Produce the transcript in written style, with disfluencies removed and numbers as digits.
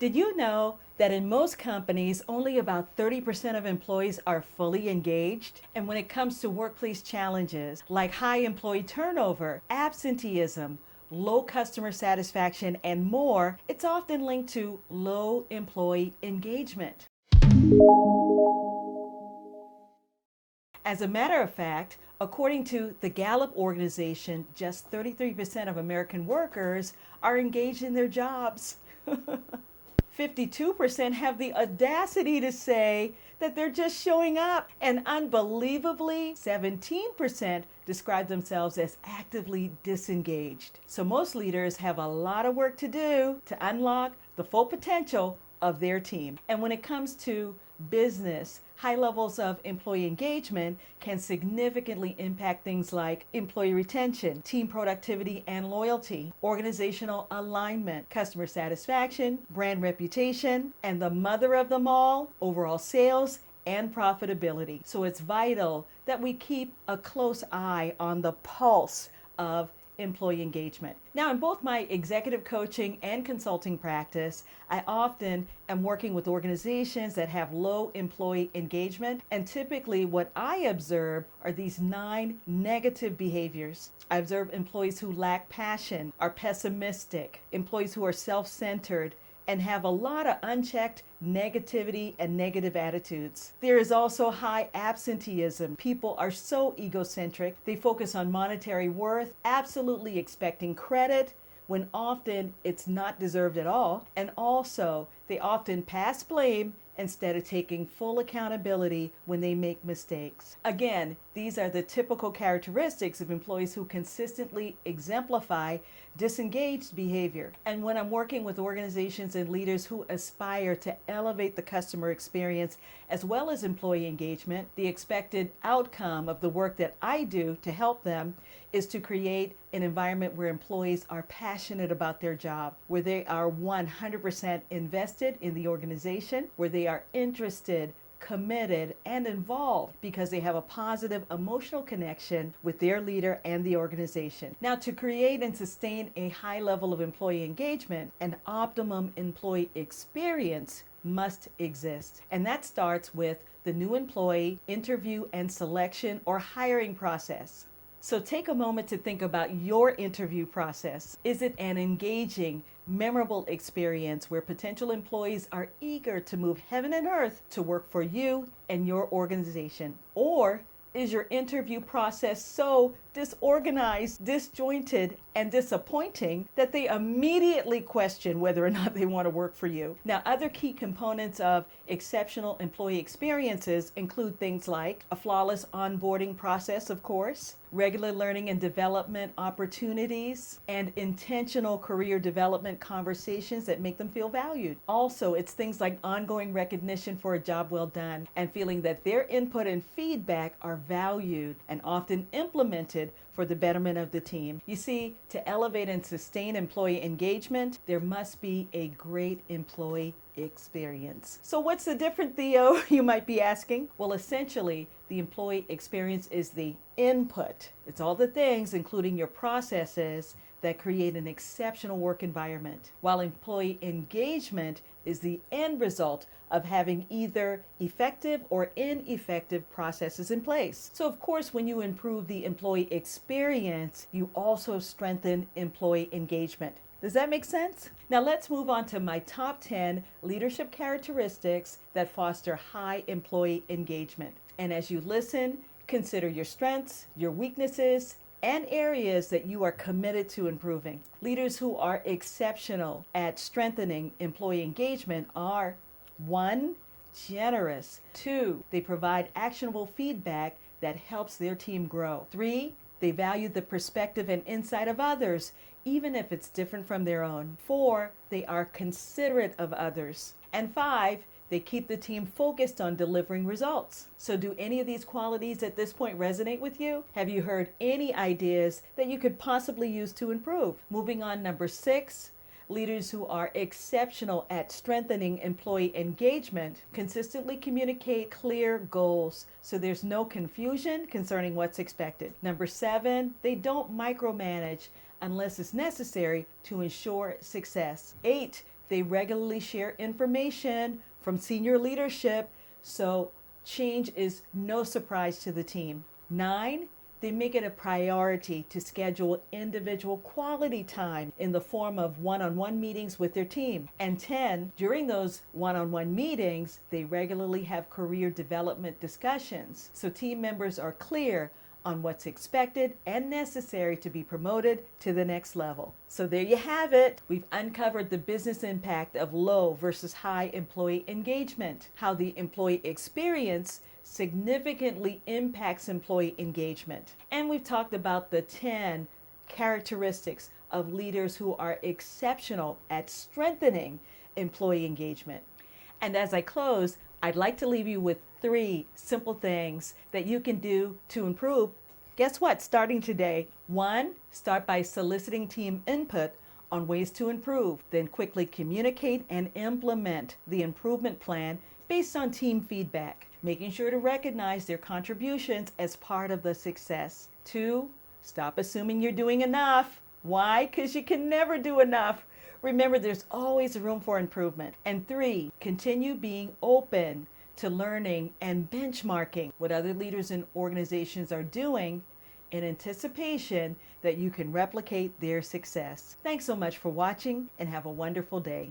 Did you know that in most companies, only about 30% of employees are fully engaged? And when it comes to workplace challenges like high employee turnover, absenteeism, low customer satisfaction, and more, it's often linked to low employee engagement. As a matter of fact, according to the Gallup organization, just 33% of American workers are engaged in their jobs. 52% have the audacity to say that they're just showing up. And unbelievably, 17% describe themselves as actively disengaged. So most leaders have a lot of work to do to unlock the full potential of their team. And when it comes to business, high levels of employee engagement can significantly impact things like employee retention, team productivity and loyalty, organizational alignment, customer satisfaction, brand reputation, and the mother of them all, overall sales and profitability. So it's vital that we keep a close eye on the pulse of employee engagement. Now, in both my executive coaching and consulting practice, I often am working with organizations that have low employee engagement, and typically what I observe are these 9 negative behaviors. I observe employees who lack passion, are pessimistic, employees who are self-centered, and have a lot of unchecked negativity and negative attitudes. There is also high absenteeism. People are so egocentric. They focus on monetary worth, absolutely expecting credit when often it's not deserved at all. And also, they often pass blame instead of taking full accountability when they make mistakes. Again, these are the typical characteristics of employees who consistently exemplify disengaged behavior. And when I'm working with organizations and leaders who aspire to elevate the customer experience as well as employee engagement, the expected outcome of the work that I do to help them is to create an environment where employees are passionate about their job, where they are 100% invested in the organization, where they are interested, committed, and involved because they have a positive emotional connection with their leader and the organization. Now, to create and sustain a high level of employee engagement, an optimum employee experience must exist. And that starts with the new employee interview and selection or hiring process. So take a moment to think about your interview process. Is it an engaging, memorable experience where potential employees are eager to move heaven and earth to work for you and your organization? Or is your interview process so disorganized, disjointed, and disappointing that they immediately question whether or not they want to work for you? Now, other key components of exceptional employee experiences include things like a flawless onboarding process, of course, regular learning and development opportunities, and intentional career development conversations that make them feel valued. Also, it's things like ongoing recognition for a job well done and feeling that their input and feedback are valued and often implemented for the betterment of the team. You see, to elevate and sustain employee engagement, there must be a great employee experience. So what's the difference, Theo, you might be asking? Well, essentially, the employee experience is the input. It's all the things, including your processes, that create an exceptional work environment, while employee engagement is the end result of having either effective or ineffective processes in place. So of course, when you improve the employee experience, you also strengthen employee engagement. Does that make sense? Now let's move on to my top 10 leadership characteristics that foster high employee engagement. And as you listen, consider your strengths, your weaknesses, and areas that you are committed to improving. Leaders who are exceptional at strengthening employee engagement are 1, generous. 2, they provide actionable feedback that helps their team grow. 3, they value the perspective and insight of others, even if it's different from their own. 4, they are considerate of others. And 5, they keep the team focused on delivering results. So do any of these qualities at this point resonate with you? Have you heard any ideas that you could possibly use to improve? Moving on, number 6, leaders who are exceptional at strengthening employee engagement consistently communicate clear goals so there's no confusion concerning what's expected. Number 7, they don't micromanage unless it's necessary to ensure success. 8, they regularly share information from senior leadership, so change is no surprise to the team. 9, they make it a priority to schedule individual quality time in the form of one-on-one meetings with their team. And 10, during those one-on-one meetings, they regularly have career development discussions, so team members are clear on what's expected and necessary to be promoted to the next level. So there you have it. We've uncovered the business impact of low versus high employee engagement, how the employee experience significantly impacts employee engagement. And we've talked about the 10 characteristics of leaders who are exceptional at strengthening employee engagement. And as I close, I'd like to leave you with 3 simple things that you can do to improve. Guess what? Starting today. 1, start by soliciting team input on ways to improve. Then quickly communicate and implement the improvement plan based on team feedback, making sure to recognize their contributions as part of the success. 2, stop assuming you're doing enough. Why? Because you can never do enough. Remember, there's always room for improvement. And 3, continue being open to learning and benchmarking what other leaders and organizations are doing in anticipation that you can replicate their success. Thanks so much for watching and have a wonderful day.